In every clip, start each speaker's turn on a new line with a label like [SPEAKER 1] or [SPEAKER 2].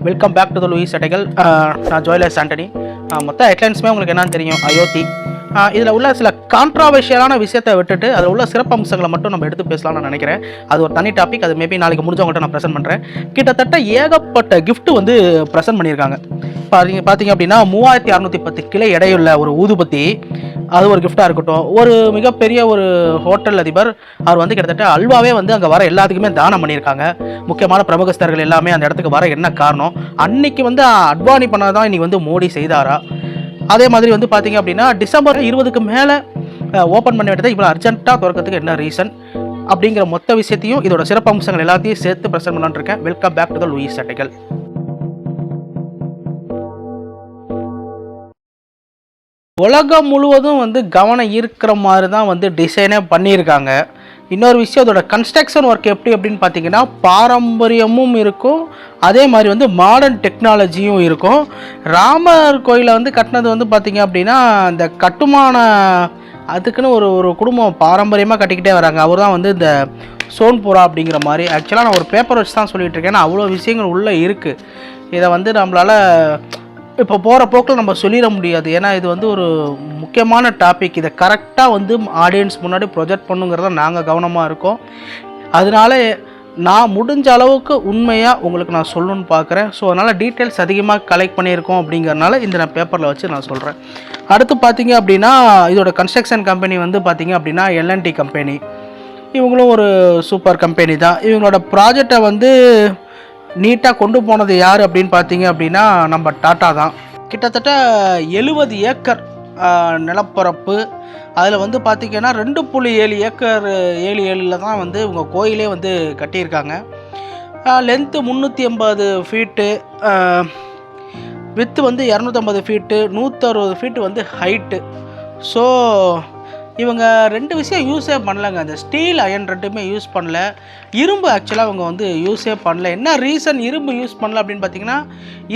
[SPEAKER 1] Welcome back to the Louis சட்டைகள். நான் ஜோயலஸ் ஆண்டனி. மொத்த ஹெட்லைன்ஸுமே உங்களுக்கு என்னன்னு தெரியும். அயோத்தி இதில் உள்ள சில கான்ட்ராவர்ஷியலான விஷயத்தை விட்டுட்டு அதில் உள்ள சிறப்பு அம்சங்களை மட்டும் நம்ம எடுத்து பேசலாம்னு நான் நினைக்கிறேன். அது ஒரு தனி டாபிக். அது மேபி நாளைக்கு முடிஞ்சவங்கள்ட்ட நான் ப்ரெசென்ட் பண்ணுறேன். கிட்டத்தட்ட ஏகப்பட்ட கிஃப்ட் வந்து ப்ரெசென்ட் பண்ணியிருக்காங்க. பார்த்தீங்க அப்படின்னா 3610 கிலோ எடையுள்ள ஒரு ஊதுபத்தி, அது ஒரு கிஃப்டாக இருக்கட்டும். ஒரு மிகப்பெரிய ஒரு ஹோட்டல் அதிபர் அவர் வந்து கிட்டத்தட்ட அல்வாவே வந்து அங்கே வர எல்லாத்துக்குமே தானம் பண்ணியிருக்காங்க. முக்கியமான பிரமுகஸ்தர்கள் எல்லாமே அந்த இடத்துக்கு வர என்ன காரணம், அன்னைக்கு வந்து அட்வானி பண்ணாதான் இன்னைக்கு வந்து மோடி செய்தாரா? அதே மாதிரி வந்து பார்த்தீங்க அப்படின்னா டிசம்பர் 20க்கு மேலே ஓப்பன் பண்ண வேண்டியதை இவ்வளோ அர்ஜென்ட்டாக திறக்கிறதுக்கு என்ன ரீசன் அப்படிங்கிற மொத்த விஷயத்தையும் இதோட சிறப்பு அம்சங்கள் எல்லாத்தையும் சேர்த்து ப்ரெசென்ட் பண்ணலான்னு இருக்கேன். Welcome back to the Louis சட்டைகள். உலகம் முழுவதும் வந்து கவனம் ஈர்க்கிற மாதிரி தான் வந்து டிசைனே பண்ணியிருக்காங்க. இன்னொரு விஷயம், அதோட கன்ஸ்ட்ரக்ஷன் ஒர்க் எப்படி அப்படின்னு பார்த்தீங்கன்னா பாரம்பரியமும் இருக்கும், அதே மாதிரி வந்து மாடர்ன் டெக்னாலஜியும் இருக்கும். ராமர் கோயிலை வந்து கட்டினது வந்து பார்த்தீங்க அப்படின்னா இந்த கட்டுமான அதுக்குன்னு ஒரு குடும்பம் பாரம்பரியமாக கட்டிக்கிட்டே வராங்க. அவர் தான் வந்து இந்த சோன்புரா அப்படிங்கிற மாதிரி. ஆக்சுவலாக நான் ஒரு பேப்பர் வச்சு தான் சொல்லிகிட்டு இருக்கேன். ஏன்னா அவ்வளோ விஷயங்கள் உள்ளே இருக்குது. இதை வந்து நம்மளால் இப்போ போகிற போக்கில் நம்ம சொல்லிட முடியாது. ஏன்னா இது வந்து ஒரு முக்கியமான டாபிக். இதை கரெக்டாக வந்து ஆடியன்ஸ் முன்னாடி ப்ரொஜெக்ட் பண்ணுங்கிறத நாங்கள் கவனமாக இருக்கோம். அதனால நான் முடிஞ்ச அளவுக்கு உண்மையாக உங்களுக்கு நான் சொல்லணும்னு பார்க்குறேன். ஸோ அதனால் டீட்டெயில்ஸ் அதிகமாக கலெக்ட் பண்ணியிருக்கோம் அப்படிங்கிறனால இந்த நான் பேப்பரில் வச்சு நான் சொல்கிறேன். அடுத்து பார்த்தீங்க அப்படின்னா இதோட கன்ஸ்ட்ரக்ஷன் கம்பெனி வந்து பார்த்தீங்க அப்படின்னா L&T கம்பெனி. இவங்களும் ஒரு சூப்பர் கம்பெனி தான். இவங்களோட ப்ராஜெக்டை வந்து நீட்டாக கொண்டு போனது யார் அப்படின்னு பார்த்தீங்க அப்படின்னா நம்ம டாட்டா தான். கிட்டத்தட்ட 70 ஏக்கர் நிலப்பரப்பு. அதில் வந்து பார்த்திங்கன்னா 2.7 ஏக்கர் 7 தான் வந்து இவங்க கோயிலே வந்து கட்டியிருக்காங்க. லென்த்து 380 ஃபீட்டு, வித்து வந்து 250 ஃபீட்டு, 160 ஃபீட்டு வந்து ஹைட்டு. ஸோ இவங்க 2 விஷயம் யூஸே பண்ணலைங்க. அந்த ஸ்டீல் அயன் ரெண்டுமே யூஸ் பண்ணல. இரும்பு ஆக்சுவலாக அவங்க வந்து யூஸே பண்ணல. என்ன ரீசன் இரும்பு யூஸ் பண்ணல அப்படின்னு பார்த்தீங்கன்னா,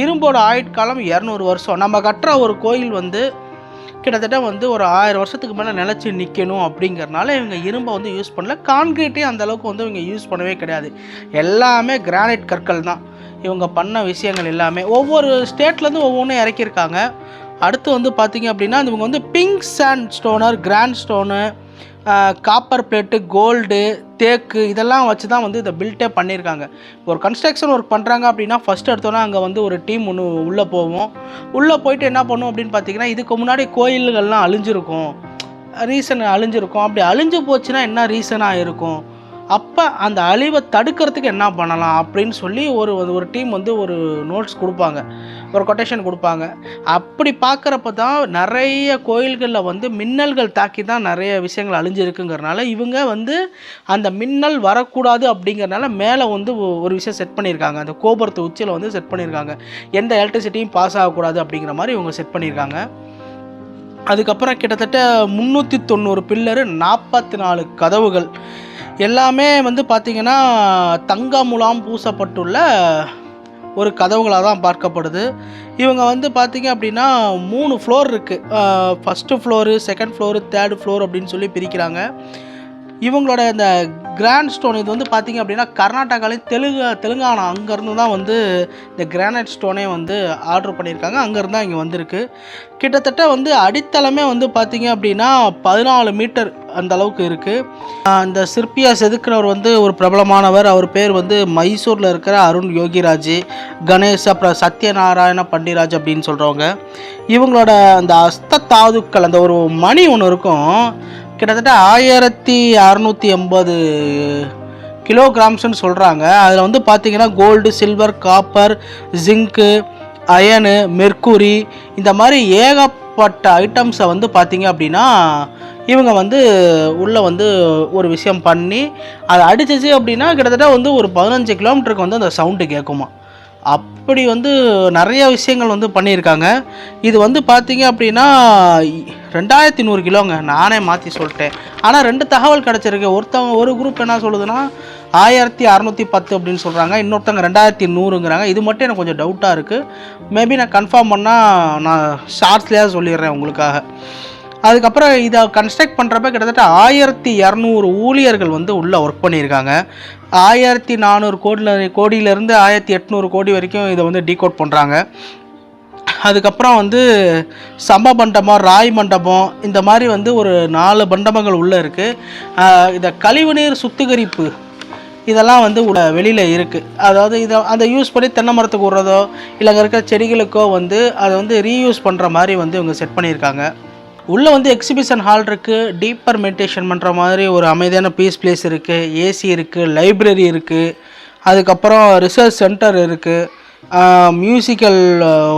[SPEAKER 1] இரும்போட ஆயுட்காலம் 200 வருஷம். நம்ம கட்டுற ஒரு கோயில் வந்து கிட்டத்தட்ட வந்து ஒரு 1000 வருஷத்துக்கு மேலே நிலச்சி நிற்கணும் அப்படிங்கிறனால இவங்க இரும்பை வந்து யூஸ் பண்ணல. கான்கிரீட்டே அந்தளவுக்கு வந்து இவங்க யூஸ் பண்ணவே கிடையாது. எல்லாமே கிரானைட் கற்கள் தான் இவங்க பண்ண விஷயங்கள் எல்லாமே. ஒவ்வொரு ஸ்டேட்லேருந்து ஒவ்வொன்றும் இறக்கியிருக்காங்க. அடுத்து வந்து பார்த்திங்க அப்படின்னா இவங்க வந்து பிங்க் சாண்ட் ஸ்டோனர், granite stone, copper plate, gold, தேக்கு இதெல்லாம் வச்சு தான் வந்து இதை பில்ட்டே பண்ணியிருக்காங்க. ஒரு கன்ஸ்ட்ரக்ஷன் ஒர்க் பண்ணுறாங்க அப்படின்னா ஃபஸ்ட்டு எடுத்தோன்னா அங்கே வந்து ஒரு டீம் ஒன்று உள்ளே போவோம். உள்ளே போயிட்டு என்ன பண்ணுவோம் அப்படின்னு பார்த்தீங்கன்னா, இதுக்கு முன்னாடி கோயில்கள்லாம் அழிஞ்சிருக்கும், ரீசன் அழிஞ்சிருக்கும். அப்படி அழிஞ்சு போச்சுன்னா என்ன ரீசனாக இருக்கும், அப்போ அந்த அழிவை தடுக்கிறதுக்கு என்ன பண்ணலாம் அப்படின்னு சொல்லி ஒரு டீம் வந்து ஒரு நோட்ஸ் கொடுப்பாங்க, ஒரு கொட்டேஷன் கொடுப்பாங்க. அப்படி பார்க்குறப்ப தான் நிறைய கோயில்களில் வந்து மின்னல்கள் தாக்கி தான் நிறைய விஷயங்கள் அழிஞ்சிருக்குங்கிறனால இவங்க வந்து அந்த மின்னல் வரக்கூடாது அப்படிங்கிறனால மேலே வந்து ஒரு விஷயம் செட் பண்ணியிருக்காங்க. அந்த கோபுரத்து உச்சியில் வந்து செட் பண்ணியிருக்காங்க. எந்த எலக்ட்ரிசிட்டியும் பாஸ் ஆகக்கூடாது அப்படிங்கிற மாதிரி இவங்க செட் பண்ணியிருக்காங்க. அதுக்கப்புறம் கிட்டத்தட்ட 390 பில்லரு, 44 கதவுகள் எல்லாமே வந்து பார்த்திங்கன்னா தங்க முலாம் பூசப்பட்டுள்ள ஒரு கதவுகளாக தான் பார்க்கப்படுது. இவங்க வந்து பார்த்திங்க அப்படின்னா 3 ஃப்ளோர் இருக்குது. First floor, second floor, third floor அப்படின்னு சொல்லி பிரிக்கிறாங்க. இவங்களோட இந்த கிராண்ட் ஸ்டோன் இது வந்து பார்த்திங்க அப்படின்னா கர்நாடகாலையும் தெலுங்கானா அங்கேருந்து தான் வந்து இந்த கிரானைட் ஸ்டோனே வந்து ஆர்டர் பண்ணியிருக்காங்க. அங்கேருந்து தான் இங்கே வந்திருக்கு. கிட்டத்தட்ட வந்து அடித்தளமே வந்து பார்த்திங்க அப்படின்னா 14 மீட்டர் அந்த அளவுக்கு இருக்குது. அந்த சிற்பியாக செதுக்கிறவர் வந்து ஒரு பிரபலமானவர். அவர் பேர் வந்து மைசூரில் இருக்கிற அருண் யோகிராஜ் கணேஷ், அப்புறம் சத்யநாராயண பண்டிராஜ் அப்படின்னு சொல்கிறவங்க. இவங்களோட அந்த அஸ்த தாதுக்கள் அந்த ஒரு மணி ஒன்று இருக்கும், கிட்டத்தட்ட 1680 கிலோகிராம்ஸ்ன்னு சொல்கிறாங்க. அதில் வந்து பார்த்திங்கன்னா gold, silver, copper, zinc, iron, mercury இந்த மாதிரி ஏகப்பட்ட ஐட்டம்ஸை வந்து பார்த்திங்க அப்படின்னா இவங்க வந்து உள்ளே வந்து ஒரு விஷயம் பண்ணி அதை அடிச்சிச்சு அப்படின்னா கிட்டத்தட்ட வந்து ஒரு 15 கிலோமீட்டருக்கு வந்து அந்த சவுண்டு கேட்குமா. அப்படி வந்து நிறைய விஷயங்கள் வந்து பண்ணியிருக்காங்க. இது வந்து பார்த்திங்க அப்படின்னா 2100 கிலோங்க. நானே மாற்றி சொல்லிட்டேன். ஆனால் 2 தகவல் கிடச்சிருக்கு. ஒரு குரூப் என்ன சொல்லுதுன்னா 1610 அப்படின்னு சொல்கிறாங்க, இன்னொருத்தவங்க 2100ங்கிறாங்க. இது மட்டும் எனக்கு கொஞ்சம் டவுட்டாக இருக்குது. மேபி நான் கன்ஃபார்ம் பண்ணால் நான் ஷார்ட்ஸ்லேயே சொல்லிடுறேன் உங்களுக்காக. அதுக்கப்புறம் இதை கன்ஸ்ட்ரக்ட் பண்ணுறப்ப கிட்டத்தட்ட 1200 ஊழியர்கள் வந்து உள்ளே ஒர்க் பண்ணியிருக்காங்க. 1400 கோடியிலேருந்து 1800 கோடி வரைக்கும் இதை வந்து டீகோட் பண்ணுறாங்க. அதுக்கப்புறம் வந்து சம்ப மண்டபம், ராய் மண்டபம், இந்த மாதிரி வந்து ஒரு 4 மண்டபங்கள் உள்ளே இருக்குது. இந்த கழிவுநீர் சுத்திகரிப்பு இதெல்லாம் வந்து வெளியில் இருக்குது. அதாவது அதை யூஸ் பண்ணி தென்னை மரத்துக்கு விடுறதோ இல்லை அங்கே இருக்கிற செடிகளுக்கோ வந்து அதை வந்து ரீயூஸ் பண்ணுற மாதிரி வந்து இவங்க செட் பண்ணியிருக்காங்க. உள்ளே வந்து எக்ஸிபிஷன் ஹால் இருக்குது, டீப்பர் மெடிடேஷன் பண்ணுற மாதிரி ஒரு அமைதியான பீஸ் பிளேஸ் இருக்குது, ஏசி இருக்குது, லைப்ரரி இருக்குது, அதுக்கப்புறம் ரிசர்ச் சென்டர் இருக்குது, மியூசிக்கல்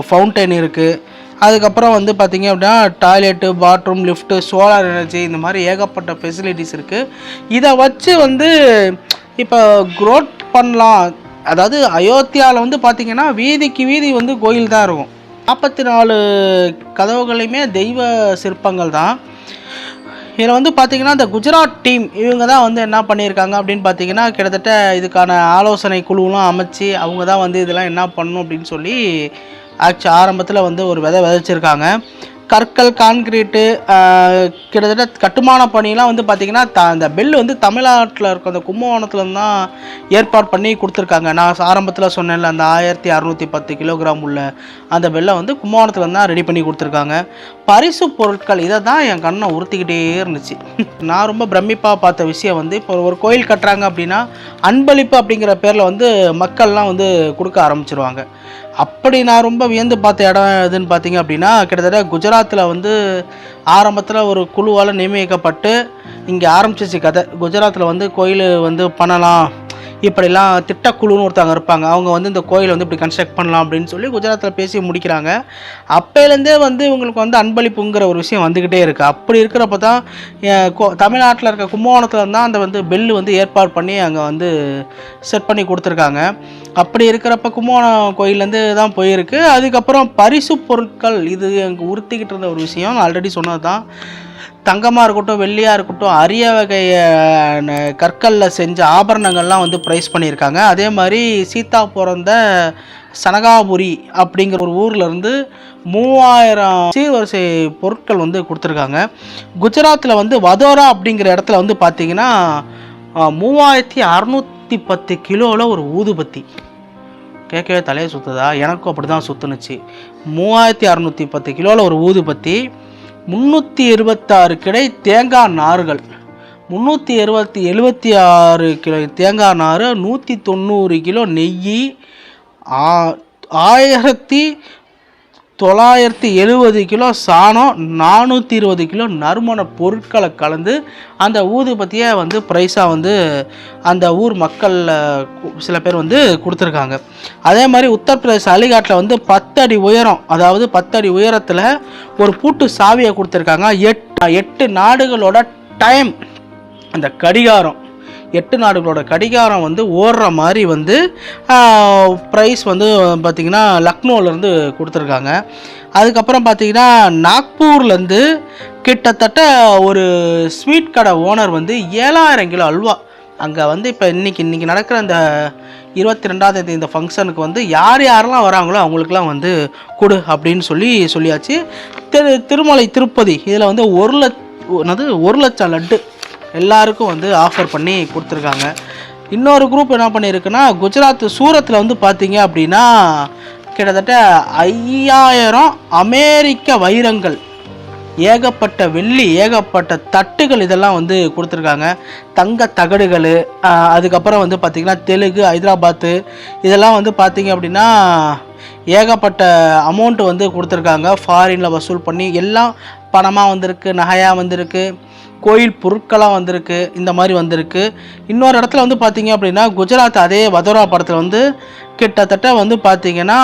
[SPEAKER 1] ஃபவுண்டைன் இருக்குது. அதுக்கப்புறம் வந்து பார்த்திங்க அப்படின்னா toilet, bathroom, lift, solar energy, இந்த மாதிரி ஏகப்பட்ட ஃபெசிலிட்டிஸ் இருக்குது. இதை வச்சு வந்து இப்போ க்ரோத் பண்ணலாம். அதாவது அயோத்தியாவில் வந்து பார்த்திங்கன்னா வீதிக்கு வீதி வந்து கோயில் தான் இருக்கும். 44 கதவுகளையுமே தெய்வ சிற்பங்கள் தான். இதில் வந்து பார்த்திங்கன்னா இந்த குஜராத் டீம் இவங்க தான் வந்து என்ன பண்ணியிருக்காங்க அப்படின்னு பார்த்திங்கன்னா கிட்டத்தட்ட இதுக்கான ஆலோசனை குழுவெலாம் அமைச்சு அவங்க தான் வந்து இதெல்லாம் என்ன பண்ணணும் அப்படின்னு சொல்லி ஆரம்பத்தில் வந்து ஒரு விதைச்சிருக்காங்க. கற்கள், கான்கிரீட்டு, கிட்டத்தட்ட கட்டுமான பணியெலாம் வந்து பார்த்திங்கன்னா அந்த பெல் வந்து தமிழ்நாட்டில் இருக்க அந்த கும்பகோணத்தில் தான் ஏற்பாடு பண்ணி கொடுத்துருக்காங்க. நான் ஆரம்பத்தில் சொன்னேன்ல அந்த 1610 கிலோகிராம் உள்ள அந்த பெல்லை வந்து கும்பகோணத்தில் தான் ரெடி பண்ணி கொடுத்துருக்காங்க. பரிசு பொருட்கள் இதை தான் என் கண்ணை உறுத்திக்கிட்டே இருந்துச்சு. நான் ரொம்ப பிரமிப்பாக பார்த்த விஷயம் வந்து இப்போ ஒரு கோயில் கட்டுறாங்க அப்படின்னா அன்பளிப்பு அப்படிங்கிற பேரில் வந்து மக்கள்லாம் வந்து கொடுக்க ஆரம்பிச்சிருவாங்க. அப்படி நான் ரொம்ப வியந்து பார்த்த இடம் எதுன்னு பார்த்தீங்க அப்படின்னா கிட்டத்தட்ட குஜராத்தில் வந்து ஆரம்பத்தில் ஒரு குழுவால் நியமிக்கப்பட்டு இங்கே ஆரம்பிச்சிச்சு கதை. குஜராத்தில் வந்து கோயில் வந்து பண்ணலாம், இப்படிலாம் திட்டக்குழுன்னு ஒருத்தவங்க இருப்பாங்க, அவங்க வந்து இந்த கோயிலை வந்து இப்படி கன்ஸ்ட்ரக்ட் பண்ணலாம் அப்படின்னு சொல்லி குஜராத்தில் பேசி முடிக்கிறாங்க. அப்போலேருந்தே வந்து இவங்களுக்கு வந்து அன்பளிப்புங்கிற ஒரு விஷயம் வந்துக்கிட்டே இருக்குது. அப்படி இருக்கிறப்ப தான் தமிழ்நாட்டில் இருக்க கும்பகோணத்தில் தான் அந்த வந்து பெல்லு வந்து ஏற்பாடு பண்ணி அங்கே வந்து செட் பண்ணி கொடுத்துருக்காங்க. அப்படி இருக்கிறப்ப கும்பகோணம் கோயிலேருந்து தான் போயிருக்கு. அதுக்கப்புறம் பரிசு பொருட்கள் இது எங்கள் உறுத்திக்கிட்டு இருந்த ஒரு விஷயம் ஆல்ரெடி சொன்னது தான். தங்கமாக இருக்கட்டும், வெள்ளியாக இருக்கட்டும், அரிய வகை கற்களில் செஞ்ச ஆபரணங்கள்லாம் வந்து ப்ரைஸ் பண்ணியிருக்காங்க. அதே மாதிரி சீதா பிறந்த சனகாபுரி அப்படிங்கிற ஒரு ஊர்லேருந்து 3000 சீர்வரிசை பொருட்கள் வந்து கொடுத்துருக்காங்க. குஜராத்தில் வந்து வதோரா அப்படிங்கிற இடத்துல வந்து பார்த்திங்கன்னா 3610 கிலோவில் ஒரு ஊதுபத்தி. கேட்கவே தலையை சுற்றுதா? எனக்கும் அப்படி தான் சுற்றுனுச்சு. 3610 கிலோவில் ஒரு ஊதுபத்தி, 326 கிடை தேங்காய் நார்கள், 376 கிலோ தேங்காய் நார், 190 கிலோ நெய், 1970 கிலோ சாணம், 420 கிலோ நறுமண பொருட்களை கலந்து அந்த ஊதுபத்தியை வந்து ப்ரைஸாக வந்து அந்த ஊர் மக்கள் சில பேர் வந்து கொடுத்துருக்காங்க. அதே மாதிரி உத்தரப்பிரதேச அலிகாட்டில் வந்து 10 அடி உயரம், அதாவது 10 அடி உயரத்தில் ஒரு பூட்டு சாவியை கொடுத்துருக்காங்க. 8 நாடுகளோட டைம், அந்த கடிகாரம், 8 நாடுகளோட கடிகாரம் வந்து ஓடுற மாதிரி வந்து ப்ரைஸ் வந்து பார்த்திங்கன்னா லக்னோவிலேருந்து கொடுத்துருக்காங்க. அதுக்கப்புறம் பார்த்திங்கன்னா நாக்பூர்லேருந்து கிட்டத்தட்ட ஒரு ஸ்வீட் கடை ஓனர் வந்து 7000 கிலோ அல்வா அங்கே வந்து இப்போ இன்றைக்கி நடக்கிற அந்த 22ஆம் தேதி இந்த ஃபங்க்ஷனுக்கு வந்து யாரெல்லாம் வராங்களோ அவங்களுக்குலாம் வந்து கொடு அப்படின்னு சொல்லியாச்சு. திருமலை திருப்பதி இதில் வந்து 1 லட்சம் லட்டு எல்லாருக்கும் வந்து ஆஃபர் பண்ணி கொடுத்துருக்காங்க. இன்னொரு குரூப் என்ன பண்ணியிருக்குன்னா குஜராத் சூரத்தில் வந்து பார்த்தீங்க அப்படின்னா கிட்டத்தட்ட 5000 அமெரிக்க வைரங்கள், ஏகப்பட்ட வெள்ளி, ஏகப்பட்ட தட்டுகள் இதெல்லாம் வந்து கொடுத்துருக்காங்க. தங்க தகடுகள், அதுக்கப்புறம் வந்து பார்த்திங்கன்னா தெலுங்கு, ஹைதராபாத்து இதெல்லாம் வந்து பார்த்திங்க அப்படின்னா ஏகப்பட்ட அமௌண்ட்டு வந்து கொடுத்துருக்காங்க. ஃபாரினில் வசூல் பண்ணி எல்லாம் பணமாக வந்திருக்கு, நகையாக வந்திருக்கு, கோயில் பொருட்களாக வந்திருக்கு, இந்த மாதிரி வந்திருக்கு. இன்னொரு இடத்துல வந்து பார்த்திங்க அப்படின்னா குஜராத் அதே வதோரா படத்தில் வந்து கிட்டத்தட்ட வந்து பார்த்திங்கன்னா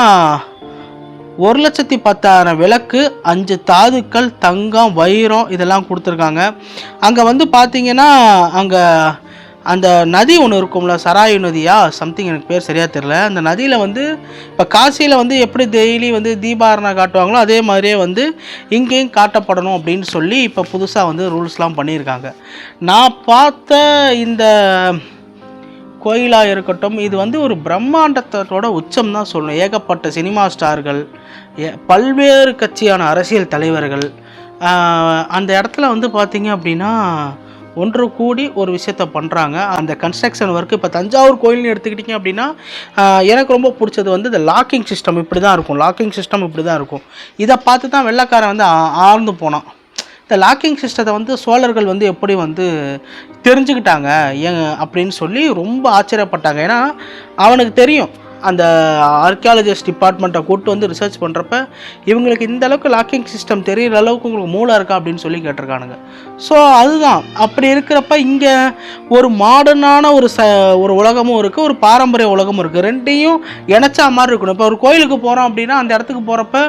[SPEAKER 1] 1,10,000 விளக்கு, 5 தாதுக்கள், தங்கம், வைரம் இதெல்லாம் கொடுத்துருக்காங்க. அங்கே வந்து பார்த்திங்கன்னா அங்கே அந்த நதி ஒன்று இருக்கும்ல, சராயு நதியா சம்திங், எனக்கு பேர் சரியாக தெரில. அந்த நதியில் வந்து இப்போ காசியில் வந்து எப்படி டெய்லி வந்து தீபாரணை காட்டுவாங்களோ அதே மாதிரியே வந்து இங்கேயும் காட்டப்படணும் அப்படின்னு சொல்லி இப்போ புதுசாக வந்து ரூல்ஸ்லாம் பண்ணியிருக்காங்க. நான் பார்த்த இந்த கோயிலாக இருக்கட்டும், இது வந்து ஒரு பிரம்மாண்டத்தோட உச்சம் தான் சொல்லணும். ஏகப்பட்ட சினிமா ஸ்டார்கள், பல்வேறு கட்சியான அரசியல் தலைவர்கள் அந்த இடத்துல வந்து பார்த்திங்க அப்படின்னா ஒன்று கூடி ஒரு விஷயத்த பண்ணுறாங்க. அந்த கன்ஸ்ட்ரக்ஷன் ஒர்க்கு இப்போ தஞ்சாவூர் கோயில்னு எடுத்துக்கிட்டிங்க அப்படின்னா எனக்கு ரொம்ப பிடிச்சது வந்து இந்த லாக்கிங் சிஸ்டம் இப்படி தான் இருக்கும். லாக்கிங் சிஸ்டம் இப்படி தான் இருக்கும். இதை பார்த்து தான் வெள்ளைக்காரன் வந்து ஆழ்ந்து போனான். இந்த லாக்கிங் சிஸ்டத்தை வந்து சோழர்கள் வந்து எப்படி வந்து தெரிஞ்சுக்கிட்டாங்க அப்படின்னு சொல்லி ரொம்ப ஆச்சரியப்பட்டாங்க. ஏன்னா அவனுக்கு தெரியும், அந்த ஆர்கியாலஜிஸ்ட் டிபார்ட்மெண்ட்டை கூப்பிட்டு வந்து ரிசர்ச் பண்ணுறப்ப இவங்களுக்கு இந்த அளவுக்கு லாக்கிங் சிஸ்டம் தெரிகிற அளவுக்கு உங்களுக்கு மூளை இருக்கா அப்படின்னு சொல்லி கேட்டிருக்கானுங்க. ஸோ அதுதான் அப்படி இருக்கிறப்ப இங்கே ஒரு மாடர்னான ஒரு உலகமும் இருக்குது, ஒரு பாரம்பரிய உலகமும் இருக்குது. ரெண்டையும் இணைச்சா மாதிரி இருக்கணும். இப்போ ஒரு கோயிலுக்கு போகிறோம் அப்படின்னா அந்த இடத்துக்கு போகிறப்ப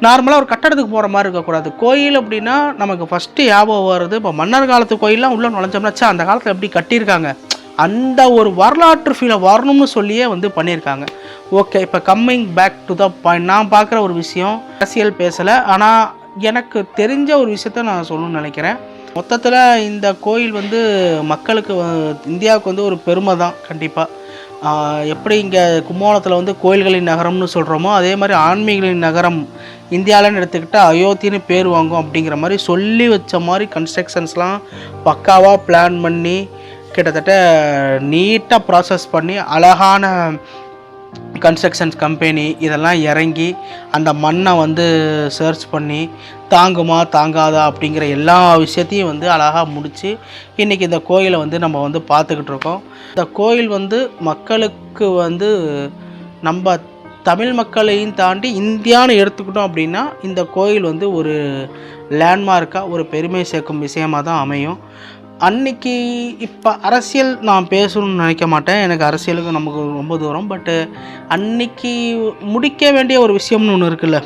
[SPEAKER 1] நார்மலாக ஒரு கட்டடத்துக்கு போகிற மாதிரி இருக்கக்கூடாது. கோயில் அப்படின்னா நமக்கு ஃபஸ்ட்டு ஞாபகம் வருது இப்போ மன்னர் காலத்து கோயிலெலாம் உள்ளே நுழைஞ்சோம்னாச்சா அந்த காலத்தில் எப்படி கட்டியிருக்காங்க அந்த ஒரு வரலாற்று ஃபீலை வரணும்னு சொல்லியே வந்து பண்ணியிருக்காங்க. ஓகே, இப்போ coming back to the point, நான் பார்க்குற ஒரு விஷயம் அரசியல் பேசலை, ஆனால் எனக்கு தெரிஞ்ச ஒரு விஷயத்த நான் சொல்லணும்னு நினைக்கிறேன். மொத்தத்தில் இந்த கோயில் வந்து மக்களுக்கு இந்தியாவுக்கு வந்து ஒரு பெருமை தான் கண்டிப்பாக. எப்படி இங்கே கும்போணத்தில் வந்து கோயில்களின் நகரம்னு சொல்கிறோமோ அதே மாதிரி ஆன்மீகங்களின் நகரம் இந்தியாவிலன்னு எடுத்துக்கிட்டால் அயோத்தின்னு பேர் வாங்கும் அப்படிங்கிற மாதிரி சொல்லி வச்ச மாதிரி கன்ஸ்ட்ரக்ஷன்ஸ்லாம் பக்காவாக பிளான் பண்ணி கிட்டத்தட்ட நீட்டாக ப்ராசஸ் பண்ணி அழகான கன்ஸ்ட்ரக்ஷன்ஸ் கம்பெனி இதெல்லாம் இறங்கி அந்த மண்ணை வந்து சர்ச் பண்ணி தாங்குமா தாங்காதா அப்படிங்கிற எல்லா விஷயத்தையும் வந்து அழகாக முடித்து இன்றைக்கி இந்த கோயிலை வந்து நம்ம வந்து பார்த்துக்கிட்டு இருக்கோம். இந்த கோயில் வந்து மக்களுக்கு வந்து நம்ம தமிழ் மக்களையும் தாண்டி இந்தியான்னு எடுத்துக்கிட்டோம் அப்படின்னா இந்த கோயில் வந்து ஒரு லேண்ட்மார்க்காக ஒரு பெருமை சேர்க்கும் விஷயமாக தான் அமையும். அன்றைக்கி இப்போ அரசியல் நான் பேசணும்னு நினைக்க மாட்டேன், எனக்கு அரசியலுக்கு நமக்கு ரொம்ப தூரம். பட்டு அன்றைக்கி முடிக்க வேண்டிய ஒரு விஷயம்னு ஒன்று இருக்குல்ல,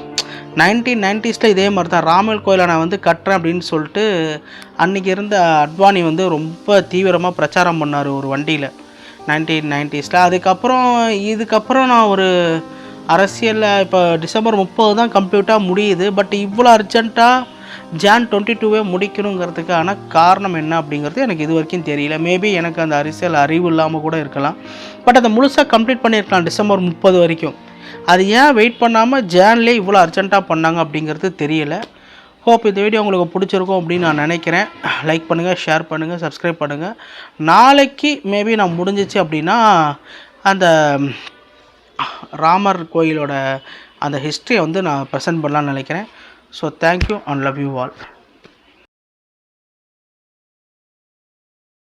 [SPEAKER 1] 1990s இதே மாதிரி தான் ராமர் கோயிலை நான் வந்து கட்டுறேன் அப்படின்னு சொல்லிட்டு அன்றைக்கி இருந்த அத்வானி வந்து ரொம்ப தீவிரமாக பிரச்சாரம் பண்ணார் ஒரு வண்டியில் 1990s. இதுக்கப்புறம் நான் ஒரு அரசியலில் இப்போ டிசம்பர் 30 தான் கம்ப்ளீட்டாக முடியுது. பட் இவ்வளோ அர்ஜென்ட்டாக Jan 22 முடிக்கணுங்கிறதுக்கான காரணம் என்ன அப்படிங்கிறது எனக்கு இது வரைக்கும் தெரியல. மேபி எனக்கு அந்த அரசியல் அறிவு இல்லாமல் கூட இருக்கலாம். பட் அதை முழுசாக கம்ப்ளீட் பண்ணியிருக்கலாம் டிசம்பர் 30 வரைக்கும். அது ஏன் வெயிட் பண்ணாமல் ஜான்லேயே இவ்வளோ அர்ஜென்ட்டாக பண்ணாங்க அப்படிங்கிறது தெரியல. ஹோப் இந்த வீடியோ உங்களுக்கு பிடிச்சிருக்கும் அப்படின்னு நான் நினைக்கிறேன். லைக் பண்ணுங்கள், ஷேர் பண்ணுங்கள், சப்ஸ்கிரைப் பண்ணுங்கள். நாளைக்கு மேபி நான் முடிஞ்சிச்சு அப்படின்னா அந்த ராமர் கோயிலோட அந்த ஹிஸ்ட்ரியை வந்து நான் ப்ரெசென்ட் பண்ணலான்னு நினைக்கிறேன். So thank you and love you all.